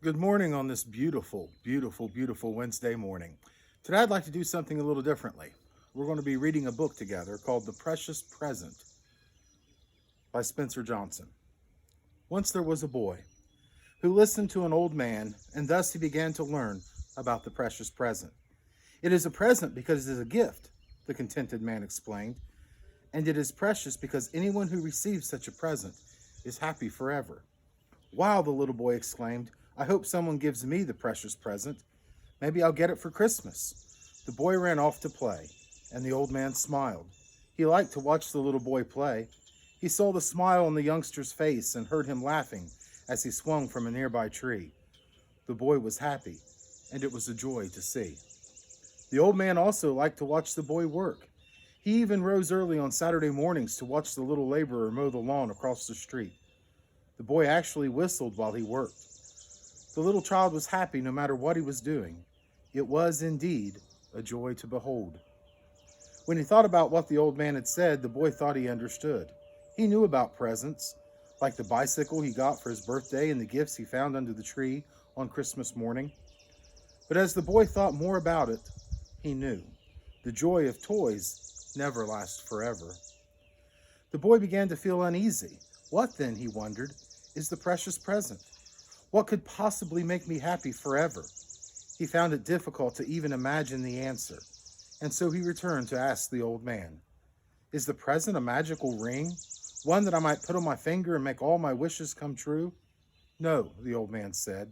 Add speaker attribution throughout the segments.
Speaker 1: Good morning on this beautiful, beautiful, beautiful Wednesday morning. Today I'd like to do something a little differently. We're going to be reading a book together called The Precious Present by Spencer Johnson. Once there was a boy who listened to an old man, and thus he began to learn about the precious present. It is a present because it is a gift, the contented man explained, and it is precious because anyone who receives such a present is happy forever. Wow, the little boy exclaimed. I hope someone gives me the precious present. Maybe I'll get it for Christmas. The boy ran off to play, and the old man smiled. He liked to watch the little boy play. He saw the smile on the youngster's face and heard him laughing as he swung from a nearby tree. The boy was happy, and it was a joy to see. The old man also liked to watch the boy work. He even rose early on Saturday mornings to watch the little laborer mow the lawn across the street. The boy actually whistled while he worked. The little child was happy no matter what he was doing. It was indeed a joy to behold. When he thought about what the old man had said, the boy thought he understood. He knew about presents, like the bicycle he got for his birthday and the gifts he found under the tree on Christmas morning. But as the boy thought more about it, he knew the joy of toys never lasts forever. The boy began to feel uneasy. What then, he wondered, is the precious present? What could possibly make me happy forever? He found it difficult to even imagine the answer, and so he returned to ask the old man, Is the present a magical ring? One that I might put on my finger and make all my wishes come true? No, the old man said.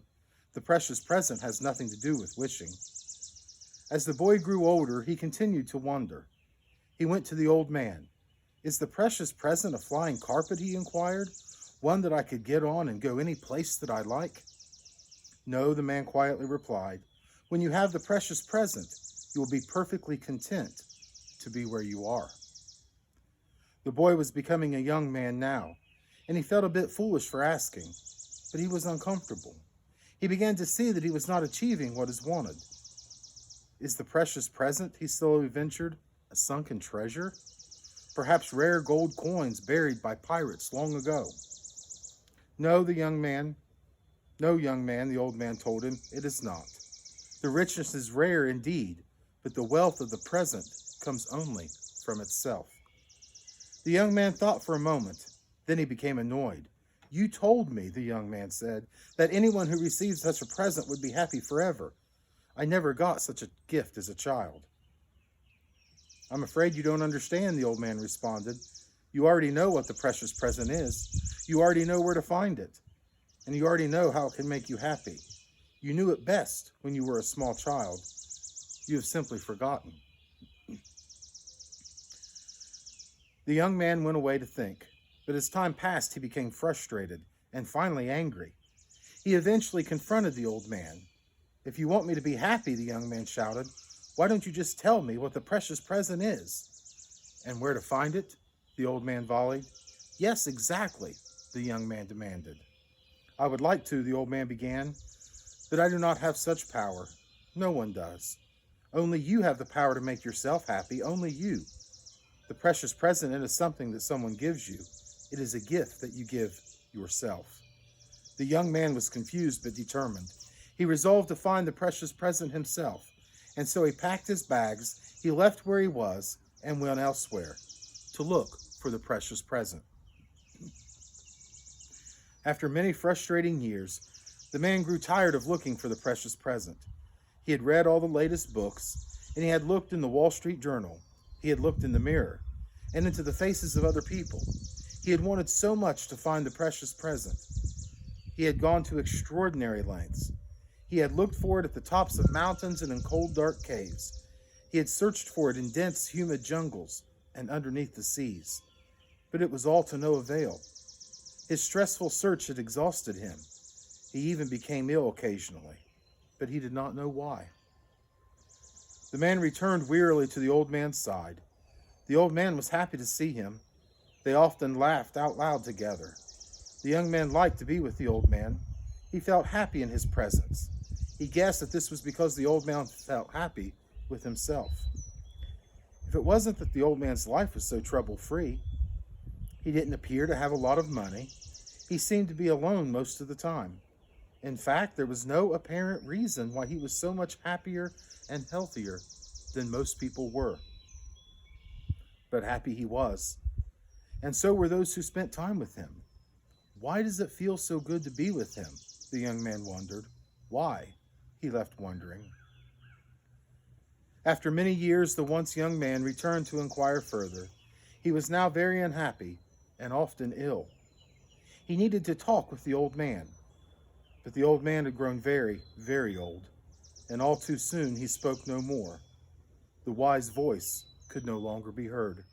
Speaker 1: The precious present has nothing to do with wishing. As the boy grew older, he continued to wonder. He went to the old man. Is the precious present a flying carpet, he inquired? One that I could get on and go any place that I like? No, the man quietly replied. When you have the precious present, you will be perfectly content to be where you are. The boy was becoming a young man now, and he felt a bit foolish for asking, but he was uncomfortable. He began to see that he was not achieving what is wanted. Is the precious present, he slowly ventured, a sunken treasure? Perhaps rare gold coins buried by pirates long ago. No, young man, the old man told him, it is not. The richness is rare indeed, but the wealth of the present comes only from itself. The young man thought for a moment, then he became annoyed. You told me, the young man said, that anyone who receives such a present would be happy forever. I never got such a gift as a child. I'm afraid you don't understand, the old man responded. You already know what the precious present is. You already know where to find it. And you already know how it can make you happy. You knew it best when you were a small child. You have simply forgotten. The young man went away to think, but as time passed, he became frustrated and finally angry. He eventually confronted the old man. If you want me to be happy, the young man shouted, why don't you just tell me what the precious present is? And where to find it? The old man volleyed. Yes, exactly, the young man demanded. I would like to, the old man began, but I do not have such power. No one does. Only you have the power to make yourself happy, only you. The precious present is something that someone gives you. It is a gift that you give yourself. The young man was confused but determined. He resolved to find the precious present himself, and so he packed his bags, he left where he was, and went elsewhere to look for the precious present. After many frustrating years, the man grew tired of looking for the precious present. He had read all the latest books, and he had looked in the Wall Street Journal. He had looked in the mirror, and into the faces of other people. He had wanted so much to find the precious present. He had gone to extraordinary lengths. He had looked for it at the tops of mountains and in cold, dark caves. He had searched for it in dense, humid jungles and underneath the seas. But it was all to no avail. His stressful search had exhausted him. He even became ill occasionally, but he did not know why. The man returned wearily to the old man's side. The old man was happy to see him. They often laughed out loud together. The young man liked to be with the old man. He felt happy in his presence. He guessed that this was because the old man felt happy with himself. If it wasn't that the old man's life was so trouble-free, he didn't appear to have a lot of money. He seemed to be alone most of the time. In fact, there was no apparent reason why he was so much happier and healthier than most people were. But happy he was, and so were those who spent time with him. Why does it feel so good to be with him? The young man wondered. Why? He left wondering. After many years, the once young man returned to inquire further. He was now very unhappy and often ill. He needed to talk with the old man, but the old man had grown very, very old, and all too soon he spoke no more. The wise voice could no longer be heard.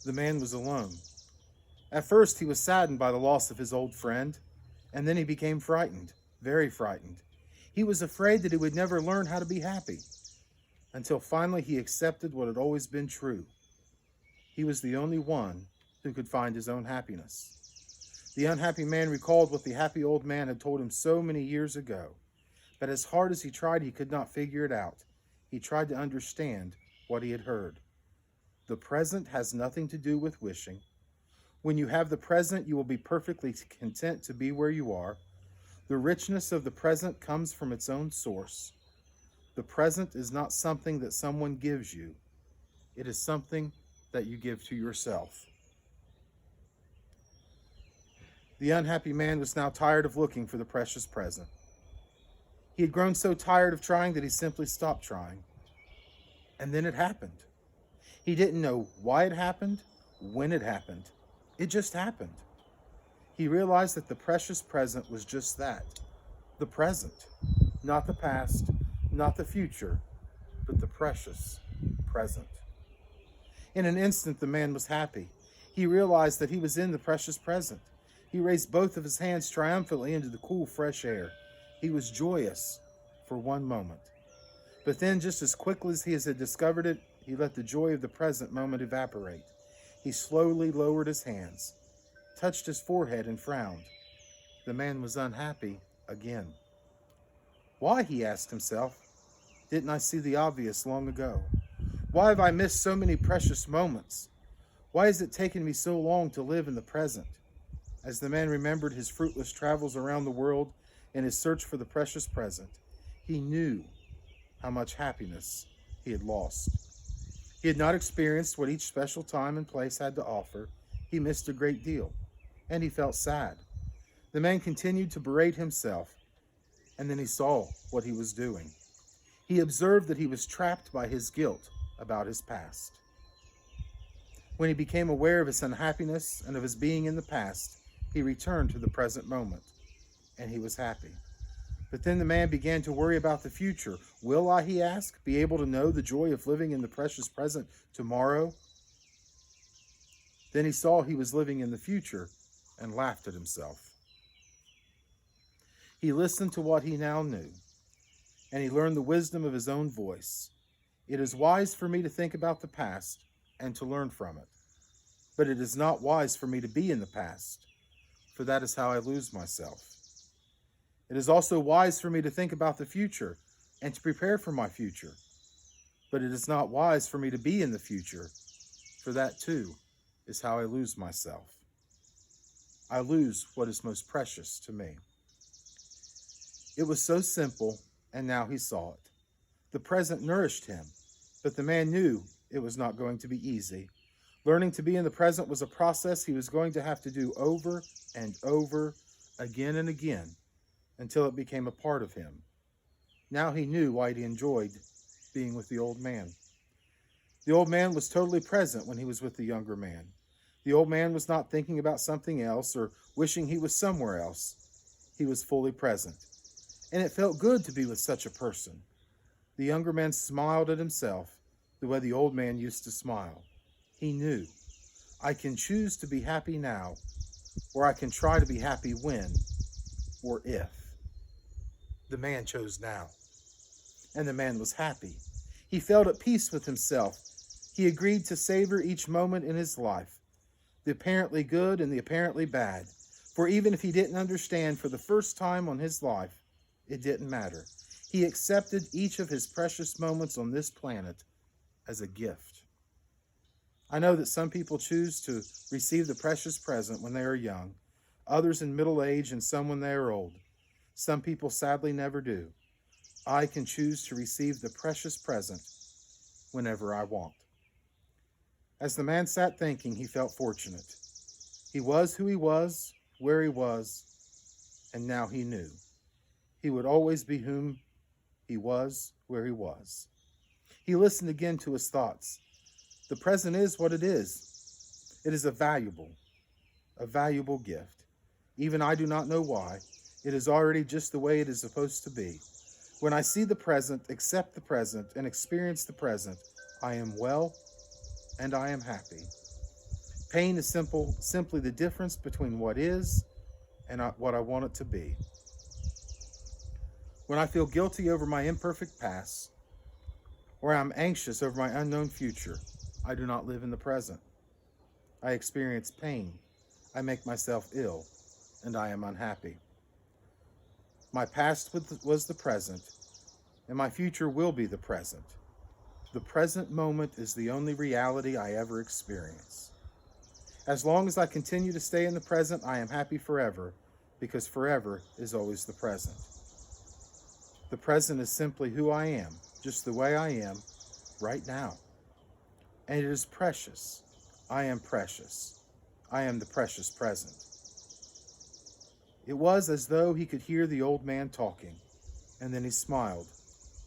Speaker 1: The man was alone. At first he was saddened by the loss of his old friend, and then he became frightened, very frightened. He was afraid that he would never learn how to be happy, until finally he accepted what had always been true. He was the only one who could find his own happiness. The unhappy man recalled what the happy old man had told him so many years ago, but as hard as he tried, he could not figure it out. He tried to understand what he had heard. The present has nothing to do with wishing. When you have the present, you will be perfectly content to be where you are. The richness of the present comes from its own source. The present is not something that someone gives you. It is something that you give to yourself. The unhappy man was now tired of looking for the precious present. He had grown so tired of trying that he simply stopped trying. And then it happened. He didn't know why it happened, when it happened. It just happened. He realized that the precious present was just that, the present, not the past, not the future, but the precious present. In an instant, the man was happy. He realized that he was in the precious present. He raised both of his hands triumphantly into the cool, fresh air. He was joyous for one moment. But then, just as quickly as he had discovered it, he let the joy of the present moment evaporate. He slowly lowered his hands, touched his forehead, and frowned. The man was unhappy again. Why, he asked himself, didn't I see the obvious long ago? Why have I missed so many precious moments? Why has it taken me so long to live in the present? As the man remembered his fruitless travels around the world and his search for the precious present, he knew how much happiness he had lost. He had not experienced what each special time and place had to offer. He missed a great deal, and he felt sad. The man continued to berate himself, and then he saw what he was doing. He observed that he was trapped by his guilt about his past. When he became aware of his unhappiness and of his being in the past, he returned to the present moment, and he was happy. But then the man began to worry about the future. Will I, he asked, be able to know the joy of living in the precious present tomorrow? Then he saw he was living in the future and laughed at himself. He listened to what he now knew, and he learned the wisdom of his own voice. It is wise for me to think about the past and to learn from it, but it is not wise for me to be in the past, for that is how I lose myself. It is also wise for me to think about the future and to prepare for my future. But it is not wise for me to be in the future, for that too is how I lose myself. I lose what is most precious to me. It was so simple, and now he saw it. The present nourished him, but the man knew it was not going to be easy. Learning to be in the present was a process he was going to have to do over and over, again and again, until it became a part of him. Now he knew why he enjoyed being with the old man. The old man was totally present when he was with the younger man. The old man was not thinking about something else or wishing he was somewhere else. He was fully present. And it felt good to be with such a person. The younger man smiled at himself the way the old man used to smile. He knew, I can choose to be happy now, or I can try to be happy when or if. The man chose now, and the man was happy. He felt at peace with himself. He agreed to savor each moment in his life, the apparently good and the apparently bad. For even if he didn't understand for the first time on his life, it didn't matter. He accepted each of his precious moments on this planet as a gift. I know that some people choose to receive the precious present when they are young, others in middle age, and some when they are old. Some people sadly never do. I can choose to receive the precious present whenever I want. As the man sat thinking, he felt fortunate. He was who he was, where he was, and now he knew. He would always be whom he was, where he was. He listened again to his thoughts. The present is what it is. It is a valuable gift. Even I do not know why. It is already just the way it is supposed to be. When I see the present, accept the present, and experience the present, I am well and I am happy. Pain is simply the difference between what is and what I want it to be. When I feel guilty over my imperfect past, or I'm anxious over my unknown future, I do not live in the present. I experience pain. I make myself ill, and I am unhappy. My past was the present, and my future will be the present. The present moment is the only reality I ever experience. As long as I continue to stay in the present, I am happy forever, because forever is always the present. The present is simply who I am, just the way I am, right now. And it is precious. I am precious. I am the precious present. It was as though he could hear the old man talking, and then he smiled,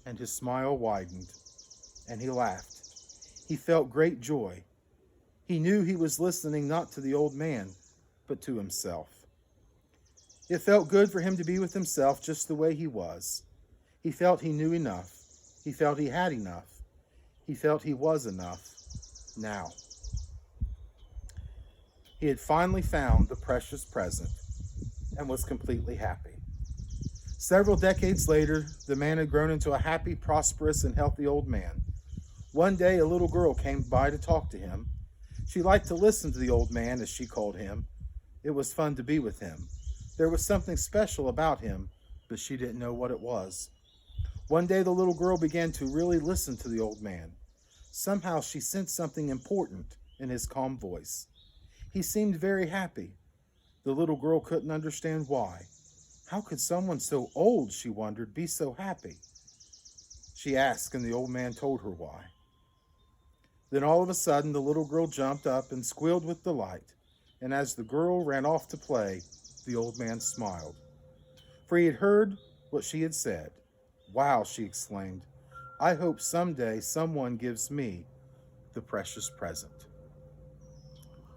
Speaker 1: and his smile widened, and he laughed. He felt great joy. He knew he was listening not to the old man, but to himself. It felt good for him to be with himself just the way he was. He felt he knew enough. He felt he had enough. He felt he was enough now. He had finally found the precious present and was completely happy. Several decades later, the man had grown into a happy, prosperous, and healthy old man. One day, a little girl came by to talk to him. She liked to listen to the old man, as she called him. It was fun to be with him. There was something special about him, but she didn't know what it was. One day, the little girl began to really listen to the old man. Somehow, she sensed something important in his calm voice. He seemed very happy. The little girl couldn't understand why. How could someone so old, she wondered, be so happy? She asked, and the old man told her why. Then all of a sudden, the little girl jumped up and squealed with delight. And as the girl ran off to play, the old man smiled. For he had heard what she had said. "Wow," she exclaimed. "I hope someday someone gives me the precious present."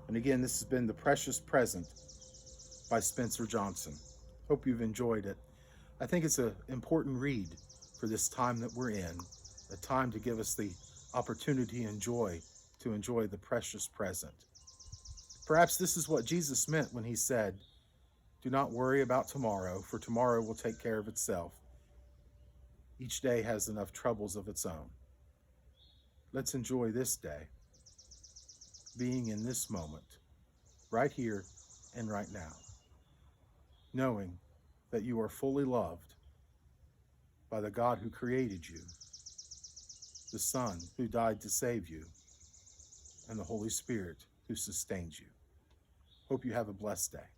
Speaker 1: And again, this has been The Precious Present by Spencer Johnson. Hope you've enjoyed it. I think it's an important read for this time that we're in, a time to give us the opportunity and joy to enjoy the precious present. Perhaps this is what Jesus meant when he said, "Do not worry about tomorrow, for tomorrow will take care of itself. Each day has enough troubles of its own." Let's enjoy this day, being in this moment, right here and right now, knowing that you are fully loved by the God who created you, the Son who died to save you, and the Holy Spirit who sustains you. Hope you have a blessed day.